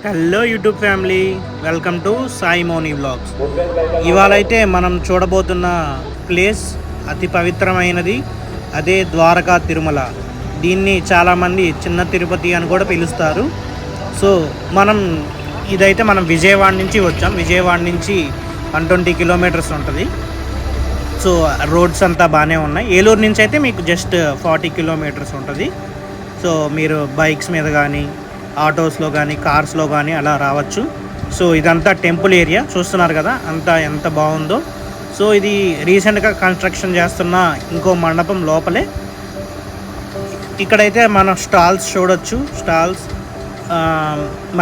Hello YouTube family, welcome to Sai Mouni vlogs. ఇవాళ అయితే మనం చూడబోతున్న ప్లేస్ అతి పవిత్రమైనది, అదే ద్వారకా తిరుమల. దీన్ని చాలామంది చిన్న తిరుపతి అని కూడా పిలుస్తారు. సో మనం విజయవాడ నుంచి వచ్చాం. విజయవాడ నుంచి 120 కిలోమీటర్స్ ఉంటుంది. సో రోడ్స్ అంతా బాగానే ఉన్నాయి. ఏలూరు నుంచి అయితే మీకు జస్ట్ 40 కిలోమీటర్స్ ఉంటుంది. సో మీరు బైక్స్ మీద కానీ, ఆటోస్లో కానీ, కార్స్లో కానీ అలా రావచ్చు. సో ఇదంతా టెంపుల్ ఏరియా చూస్తున్నారు కదా, అంతా ఎంత బాగుందో. సో ఇది రీసెంట్గా కన్స్ట్రక్షన్ చేస్తున్న ఇంకో మండపం లోపలే. ఇక్కడైతే మనం స్టాల్స్ చూడొచ్చు. స్టాల్స్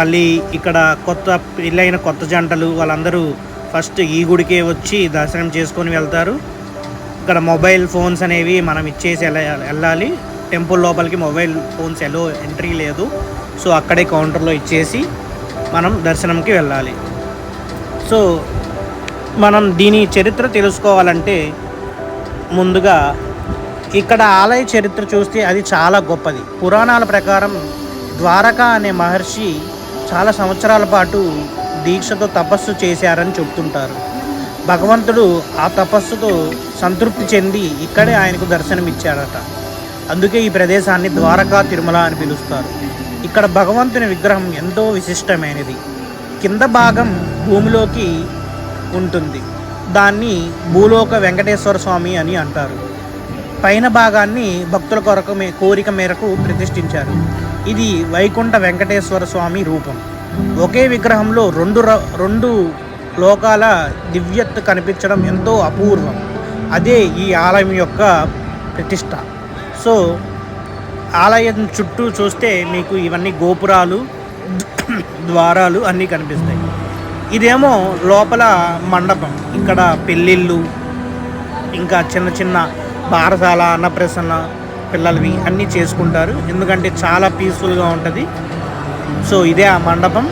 మళ్ళీ ఇక్కడ పెళ్ళైన కొత్త జంటలు వాళ్ళందరూ ఫస్ట్ ఈ గుడికే వచ్చి దర్శనం చేసుకొని వెళ్తారు. ఇక్కడ మొబైల్ ఫోన్స్ అనేవి మనం ఇచ్చేసి వెళ్ళాలి. టెంపుల్ లోపలికి మొబైల్ ఫోన్స్ ఎంట్రీ లేదు. సో అక్కడే కౌంటర్లో ఇచ్చేసి మనం దర్శనంకి వెళ్ళాలి. సో మనం దీని చరిత్ర తెలుసుకోవాలంటే ముందుగా ఇక్కడ ఆలయ చరిత్ర చూస్తే అది చాలా గొప్పది. పురాణాల ప్రకారం ద్వారక అనే మహర్షి చాలా సంవత్సరాల పాటు దీక్షతో తపస్సు చేశారని చెప్తుంటారు. భగవంతుడు ఆ తపస్సుతో సంతృప్తి చెంది ఇక్కడే ఆయనకు దర్శనమిచ్చారట. అందుకే ఈ ప్రదేశాన్ని ద్వారకా తిరుమల అని పిలుస్తారు. ఇక్కడ భగవంతుని విగ్రహం ఎంతో విశిష్టమైనది. కింద భాగం భూమిలోకి ఉంటుంది. దాన్ని భూలోక వెంకటేశ్వర స్వామి అని అంటారు. పైన భాగాన్ని భక్తుల కోరిక మేరకు ప్రతిష్ఠించారు. ఇది వైకుంఠ వెంకటేశ్వర స్వామి రూపం. ఒకే విగ్రహంలో రెండు లోకాల దివ్యత్వ కనిపించడం ఎంతో అపూర్వం. అదే ఈ ఆలయం యొక్క ప్రతిష్ట. సో ఆలయం చుట్టూ చూస్తే మీకు ఇవన్నీ గోపురాలు, ద్వారాలు అన్నీ కనిపిస్తాయి. ఇదేమో లోపల మండపం. ఇక్కడ పెళ్ళిళ్ళు, ఇంకా చిన్న చిన్న బారసాల, అన్నప్రసన్న పిల్లలవి అన్నీ చేసుకుంటారు. ఎందుకంటే చాలా పీస్ఫుల్గా ఉంటుంది. సో ఇదే ఆ మండపం.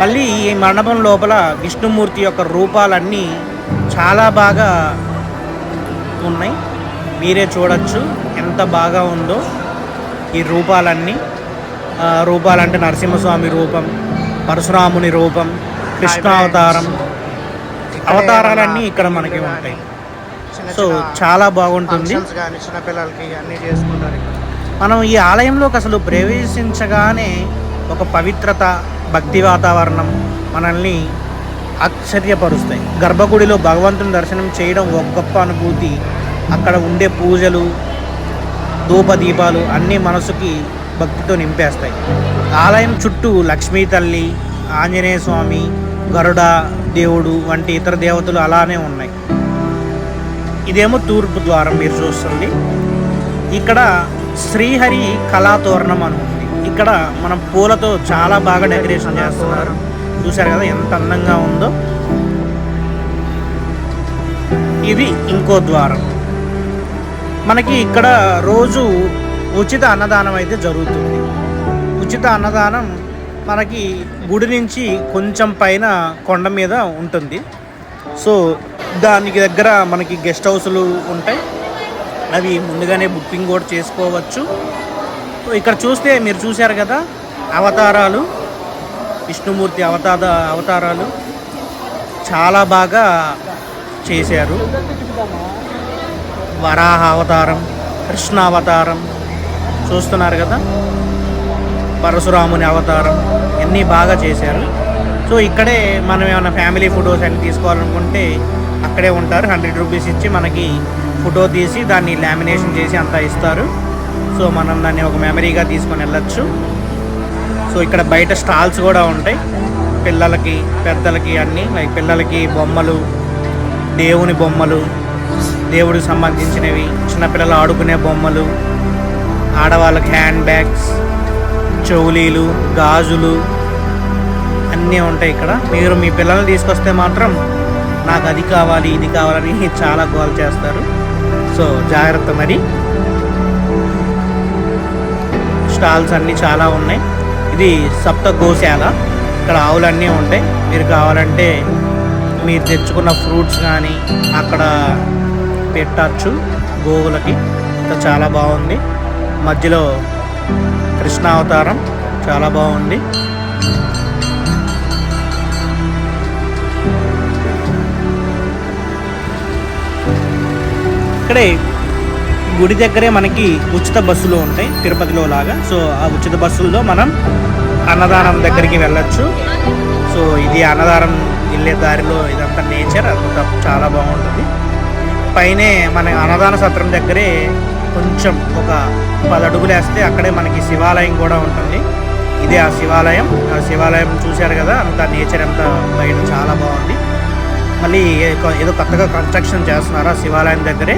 మళ్ళీ ఈ మండపం లోపల విష్ణుమూర్తి యొక్క రూపాలన్నీ చాలా బాగా ఉన్నాయి. మీరే చూడొచ్చు ఎంత బాగా ఉందో ఈ రూపాలంటే నరసింహస్వామి రూపం, పరశురాముని రూపం, కృష్ణావతారం, అవతారాలన్నీ ఇక్కడ మనకి ఉంటాయి. సో చాలా బాగుంటుంది. చిన్నపిల్లలకి అన్నీ చేసుకుంటారు. మనం ఈ ఆలయంలోకి అసలు ప్రవేశించగానే ఒక పవిత్రత, భక్తి వాతావరణం మనల్ని ఆశ్చర్యపరుస్తాయి. గర్భగుడిలో భగవంతుని దర్శనం చేయడం ఒక గొప్ప అనుభూతి. అక్కడ ఉండే పూజలు, ధూపదీపాలు అన్నీ మనసుకి భక్తితో నింపేస్తాయి. ఆలయం చుట్టూ లక్ష్మీ తల్లి, ఆంజనేయ స్వామి, గరుడ దేవుడు వంటి ఇతర దేవతలు అలానే ఉన్నాయి. ఇదేమో తూర్పు ద్వారం మీరు చూస్తుంది. ఇక్కడ శ్రీహరి కళాతోరణం అని ఉంది. ఇక్కడ మనం పూలతో చాలా బాగా డెకరేషన్ చేస్తున్నారు. చూశారు కదా ఎంత అందంగా ఉందో. ఇది ఇంకో ద్వారం. మనకి ఇక్కడ రోజు ఉచిత అన్నదానం అయితే జరుగుతుంది. ఉచిత అన్నదానం మనకి గుడి నుంచి కొంచెం పైన కొండ మీద ఉంటుంది. సో దానికి దగ్గర మనకి గెస్ట్ హౌస్లు ఉంటాయి. అవి ముందుగానే బుకింగ్ కూడా చేసుకోవచ్చు. ఇక్కడ చూస్తే మీరు చూశారు కదా, అవతారాలు, విష్ణుమూర్తి అవతారాలు చాలా బాగా చేశారు. వరాహ అవతారం, కృష్ణ అవతారం చూస్తున్నారు కదా, పరశురాముని అవతారం అన్నీ బాగా చేశారు. సో ఇక్కడే మనం ఏమైనా ఫ్యామిలీ ఫొటోస్ అన్ని తీసుకోవాలనుకుంటే అక్కడే ఉంటారు. 100 రూపీస్ ఇచ్చి మనకి ఫోటో తీసి దాన్ని లామినేషన్ చేసి అంతా ఇస్తారు. సో మనం దాన్ని ఒక మెమరీగా తీసుకొని వెళ్ళచ్చు. సో ఇక్కడ బయట స్టాల్స్ కూడా ఉంటాయి. పిల్లలకి, పెద్దలకి అన్నీ. లైక్ పిల్లలకి బొమ్మలు, దేవుని బొమ్మలు, దేవుడికి సంబంధించినవి, చిన్నపిల్లలు ఆడుకునే బొమ్మలు, ఆడవాళ్ళకి హ్యాండ్ బ్యాగ్స్, చెవులీలు, గాజులు అన్నీ ఉంటాయి ఇక్కడ. మీరు మీ పిల్లల్ని తీసుకొస్తే మాత్రం నాకు అది కావాలి, ఇది కావాలని చాలా గోల్ చేస్తారు. సో జాగ్రత్త. మరి స్టాల్స్ అన్నీ చాలా ఉన్నాయి. ఇది సప్త గోశాల. ఇక్కడ ఆవులన్నీ ఉంటాయి. మీరు కావాలంటే మీరు తెచ్చుకున్న ఫ్రూట్స్ కానీ అక్కడ పెట్టచ్చు గోవులకి. చాలా బాగుంది. మధ్యలో కృష్ణావతారం చాలా బాగుంది. ఇక్కడే గుడి దగ్గరే మనకి ఉచిత బస్సులు ఉంటాయి తిరుపతిలో లాగా. సో ఆ ఉచిత బస్సుల్లో మనం అన్నదానం దగ్గరికి వెళ్ళొచ్చు. సో ఇది అన్నదానం వెళ్ళే దారిలో ఇదంతా నేచర్ అంతా చాలా బాగుంటుంది. పైనే మన అన్నదాన సత్రం దగ్గరే కొంచెం ఒక 10 అడుగులు వేస్తే అక్కడే మనకి శివాలయం కూడా ఉంటుంది. ఇదే ఆ శివాలయం. ఆ శివాలయం చూశారు కదా, అంతా నేచర్ అంతా బయట చాలా బాగుంది. మళ్ళీ ఏదో కొత్తగా కన్స్ట్రక్షన్ చేస్తున్నారు ఆ శివాలయం దగ్గరే.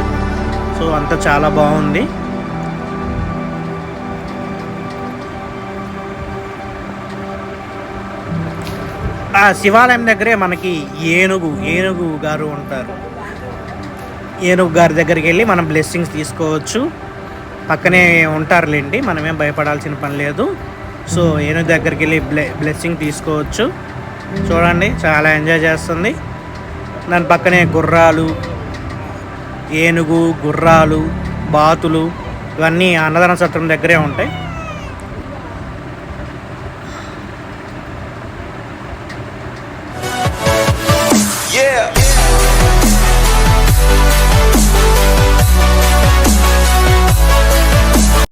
సో అంతా చాలా బాగుంది. ఆ శివాలయం దగ్గరే మనకి ఏనుగు గారు ఉంటారు. ఏనుగు గారి దగ్గరికి వెళ్ళి మనం బ్లెస్సింగ్స్ తీసుకోవచ్చు. పక్కనే ఉంటారులేండి, మనమేం భయపడాల్సిన పని లేదు. సో ఏనుగు దగ్గరికి వెళ్ళి బ్లెస్సింగ్ తీసుకోవచ్చు. చూడండి చాలా ఎంజాయ్ చేస్తుంది. దాని పక్కనే గుర్రాలు, ఏనుగు, గుర్రాలు, బాతులు ఇవన్నీ అన్నదాన సత్రం దగ్గరే ఉంటాయి.